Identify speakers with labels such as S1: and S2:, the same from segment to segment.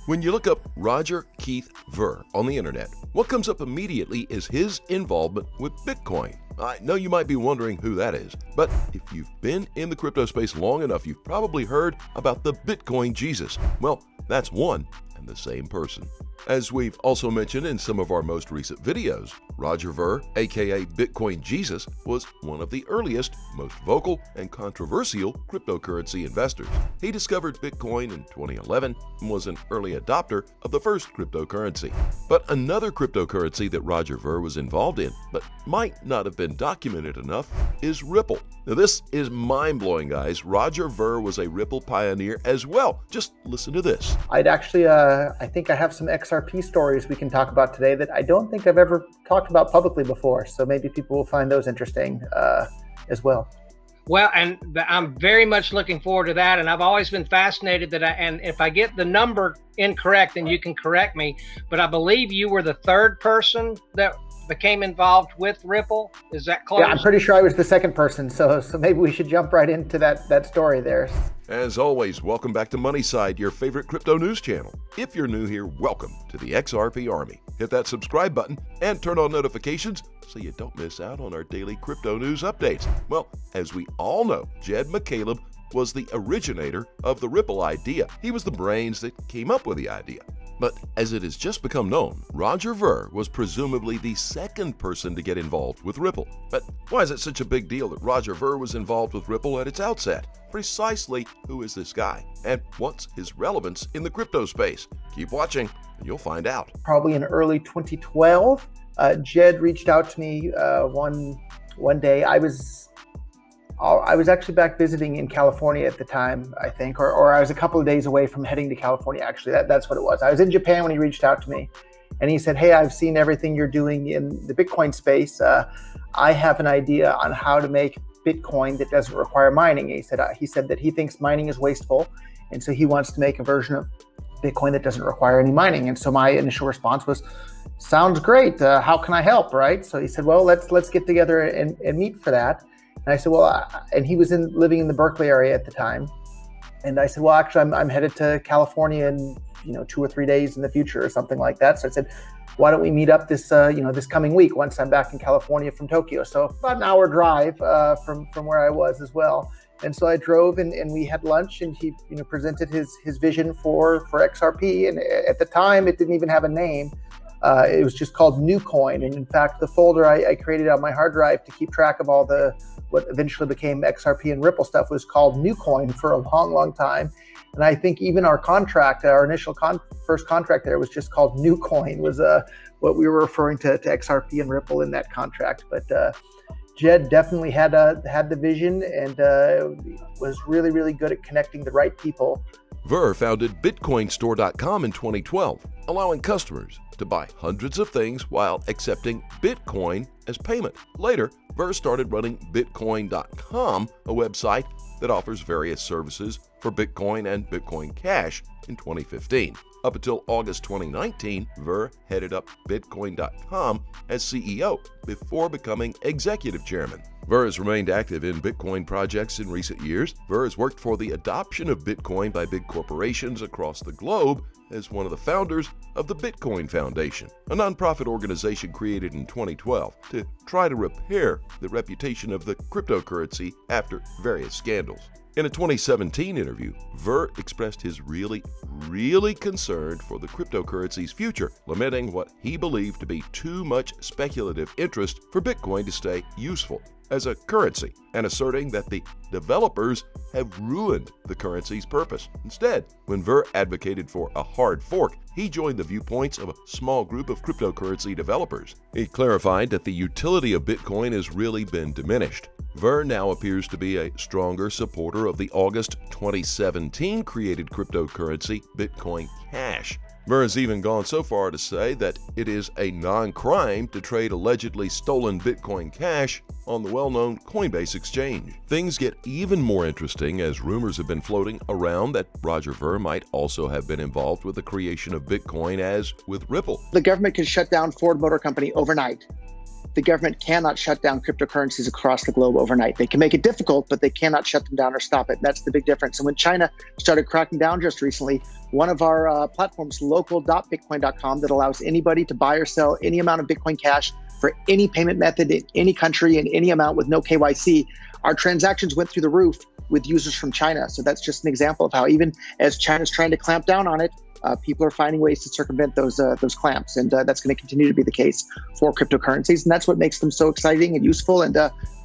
S1: When you look up Roger Keith Ver on the internet, what comes up immediately is his involvement with Bitcoin. I know you might be wondering who that is, but if you've been in the crypto space long enough, you've probably heard about the Bitcoin Jesus. Well, that's one and the same person. As we've also mentioned in some of our most recent videos, Roger Ver, aka Bitcoin Jesus, was one of the earliest, most vocal, and controversial cryptocurrency investors. He discovered Bitcoin in 2011 and was an early adopter of the first cryptocurrency. But another cryptocurrency that Roger Ver was involved in, but might not have been documented enough, is Ripple. Now this is mind-blowing, guys. Roger Ver was a Ripple pioneer as well. Just listen to this.
S2: I'd actually, I think I have some XRP stories we can talk about today that I don't think I've ever talked about publicly before. So maybe people will find those interesting as well.
S3: Well, and I'm very much looking forward to that. And I've always been fascinated that and if I get the number incorrect, then you can correct me. But I believe you were the third person that became involved with Ripple. Is that close?
S2: Yeah, I'm pretty sure I was the second person. So maybe we should jump right into that story there.
S1: As always, welcome back to Moneyside, your favorite crypto news channel. If you're new here, welcome to the XRP Army. Hit that subscribe button and turn on notifications so you don't miss out on our daily crypto news updates. Well, as we all know, Jed McCaleb was the originator of the Ripple idea. He was the brains that came up with the idea. But as it has just become known, Roger Ver was presumably the second person to get involved with Ripple. But why is it such a big deal that Roger Ver was involved with Ripple at its outset? Precisely who is this guy? And what's his relevance in the crypto space? Keep watching and you'll find out.
S2: Probably in early 2012, Jed reached out to me one day. I was actually back visiting in California at the time, I think, or I was a couple of days away from heading to California, actually. That's what it was. I was in Japan when he reached out to me, and he said, hey, I've seen everything you're doing in the Bitcoin space. I have an idea on how to make Bitcoin that doesn't require mining. And he said that he thinks mining is wasteful, and so he wants to make a version of Bitcoin that doesn't require any mining. And so my initial response was, sounds great. How can I help, right? So he said, well, let's get together and meet for that. And I said, well, and he was living in the Berkeley area at the time. And I said, well, actually, I'm headed to California in 2 or 3 days in the future or something like that. So I said, why don't we meet up this this coming week once I'm back in California from Tokyo? So about an hour drive from where I was as well. And so I drove and we had lunch, and he presented his vision for XRP. And at the time, it didn't even have a name. It was just called Newcoin. And in fact, the folder I created on my hard drive to keep track of all what eventually became XRP and Ripple stuff was called Newcoin for a long, long time. And I think even our contract, our initial first contract there was just called Newcoin, was what we were referring to XRP and Ripple in that contract. But Jed definitely had the vision and was really, really good at connecting the right people.
S1: Ver founded BitcoinStore.com in 2012, allowing customers to buy hundreds of things while accepting Bitcoin as payment. Later, Ver started running Bitcoin.com, a website that offers various services for Bitcoin and Bitcoin Cash in 2015. Up until August 2019, Ver headed up Bitcoin.com as CEO before becoming executive chairman. Ver has remained active in Bitcoin projects in recent years. Ver has worked for the adoption of Bitcoin by big corporations across the globe as one of the founders of the Bitcoin Foundation, a nonprofit organization created in 2012 to try to repair the reputation of the cryptocurrency after various scandals. In a 2017 interview, Ver expressed his really concerned for the cryptocurrency's future, lamenting what he believed to be too much speculative interest for Bitcoin to stay useful as a currency, and asserting that the developers have ruined the currency's purpose. Instead, when Ver advocated for a hard fork, he joined the viewpoints of a small group of cryptocurrency developers. He clarified that the utility of Bitcoin has really been diminished. Ver now appears to be a stronger supporter of the August 2017 created cryptocurrency Bitcoin Cash. Ver has even gone so far to say that it is a non-crime to trade allegedly stolen Bitcoin Cash on the well-known Coinbase exchange. Things get even more interesting as rumors have been floating around that Roger Ver might also have been involved with the creation of Bitcoin as with Ripple.
S4: The government can shut down Ford Motor Company overnight. The government cannot shut down cryptocurrencies across the globe overnight. They can make it difficult, but they cannot shut them down or stop it. That's the big difference. And when China started cracking down just recently, one of our platforms, local.bitcoin.com, that allows anybody to buy or sell any amount of Bitcoin Cash for any payment method in any country in any amount with no KYC. Our transactions went through the roof with users from China. So that's just an example of how even as China's trying to clamp down on it, people are finding ways to circumvent those clamps. And that's going to continue to be the case for cryptocurrencies. And that's what makes them so exciting and useful and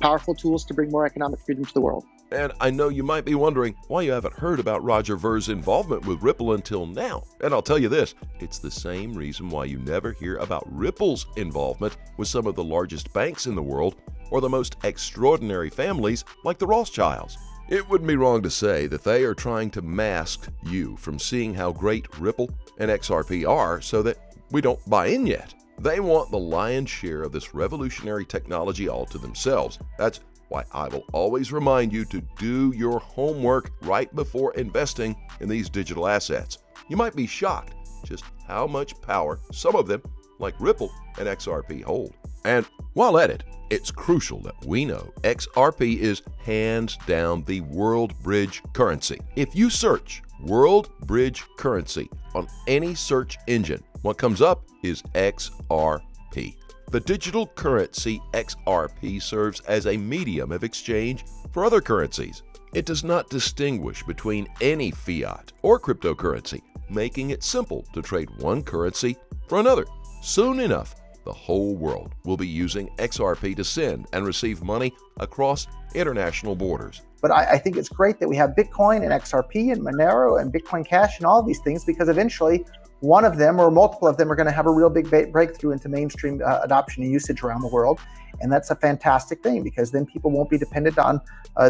S4: powerful tools to bring more economic freedom to the world.
S1: And I know you might be wondering why you haven't heard about Roger Ver's involvement with Ripple until now. And I'll tell you this, it's the same reason why you never hear about Ripple's involvement with some of the largest banks in the world or the most extraordinary families like the Rothschilds. It wouldn't be wrong to say that they are trying to mask you from seeing how great Ripple and XRP are so that we don't buy in yet. They want the lion's share of this revolutionary technology all to themselves. That's why I will always remind you to do your homework right before investing in these digital assets. You might be shocked just how much power some of them, like Ripple and XRP, hold. And while at it, it's crucial that we know XRP is hands down the world bridge currency. If you search world bridge currency on any search engine, what comes up is XRP. The digital currency XRP serves as a medium of exchange for other currencies. It does not distinguish between any fiat or cryptocurrency, making it simple to trade one currency for another. Soon enough, the whole world will be using XRP to send and receive money across international borders.
S2: But I think it's great that we have Bitcoin and XRP and Monero and Bitcoin Cash and all these things, because eventually one of them or multiple of them are going to have a real big breakthrough into mainstream adoption and usage around the world. And that's a fantastic thing, because then people won't be dependent on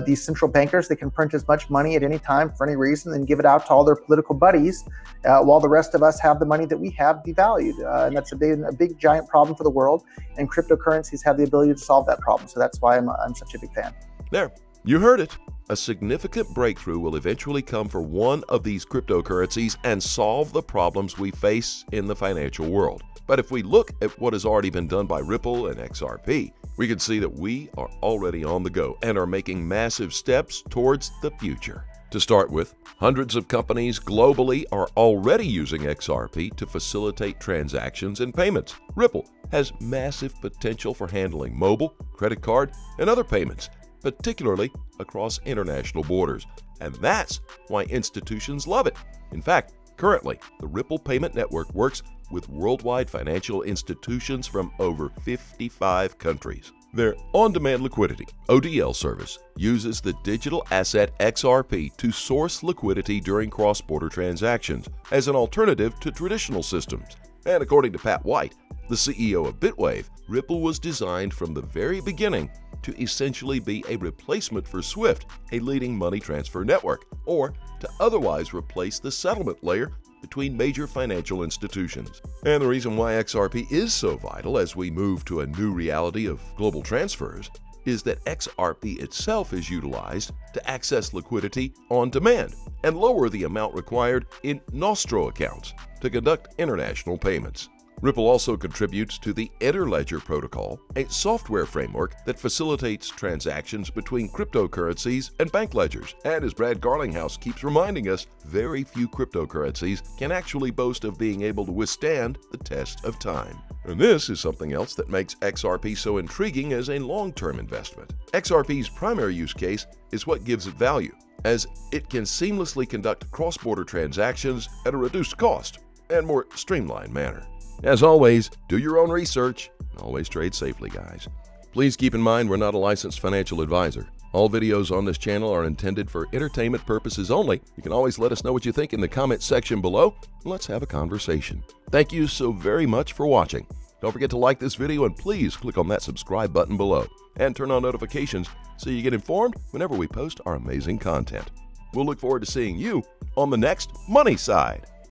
S2: these central bankers. They can print as much money at any time for any reason and give it out to all their political buddies, while the rest of us have the money that we have devalued. And that's a big giant problem for the world. And cryptocurrencies have the ability to solve that problem. So that's why I'm such a big fan.
S1: There, you heard it. A significant breakthrough will eventually come for one of these cryptocurrencies and solve the problems we face in the financial world. But if we look at what has already been done by Ripple and XRP, we can see that we are already on the go and are making massive steps towards the future. To start with, hundreds of companies globally are already using XRP to facilitate transactions and payments. Ripple has massive potential for handling mobile, credit card, and other payments, particularly across international borders. And that's why institutions love it. In fact, currently, the Ripple payment network works with worldwide financial institutions from over 55 countries. Their on-demand liquidity, ODL service, uses the digital asset XRP to source liquidity during cross-border transactions as an alternative to traditional systems. And according to Pat White, the CEO of Bitwave, Ripple was designed from the very beginning to essentially be a replacement for SWIFT, a leading money transfer network, or to otherwise replace the settlement layer between major financial institutions. And the reason why XRP is so vital as we move to a new reality of global transfers is that XRP itself is utilized to access liquidity on demand and lower the amount required in Nostro accounts to conduct international payments. Ripple also contributes to the Interledger Protocol, a software framework that facilitates transactions between cryptocurrencies and bank ledgers. And as Brad Garlinghouse keeps reminding us, very few cryptocurrencies can actually boast of being able to withstand the test of time. And this is something else that makes XRP so intriguing as a long-term investment. XRP's primary use case is what gives it value, as it can seamlessly conduct cross-border transactions at a reduced cost and more streamlined manner. As always, do your own research and always trade safely, guys. Please keep in mind we're not a licensed financial advisor. All videos on this channel are intended for entertainment purposes only. You can always let us know what you think in the comment section below, and let's have a conversation. Thank you so very much for watching. Don't forget to like this video and please click on that subscribe button below and turn on notifications so you get informed whenever we post our amazing content. We'll look forward to seeing you on the next Money Side.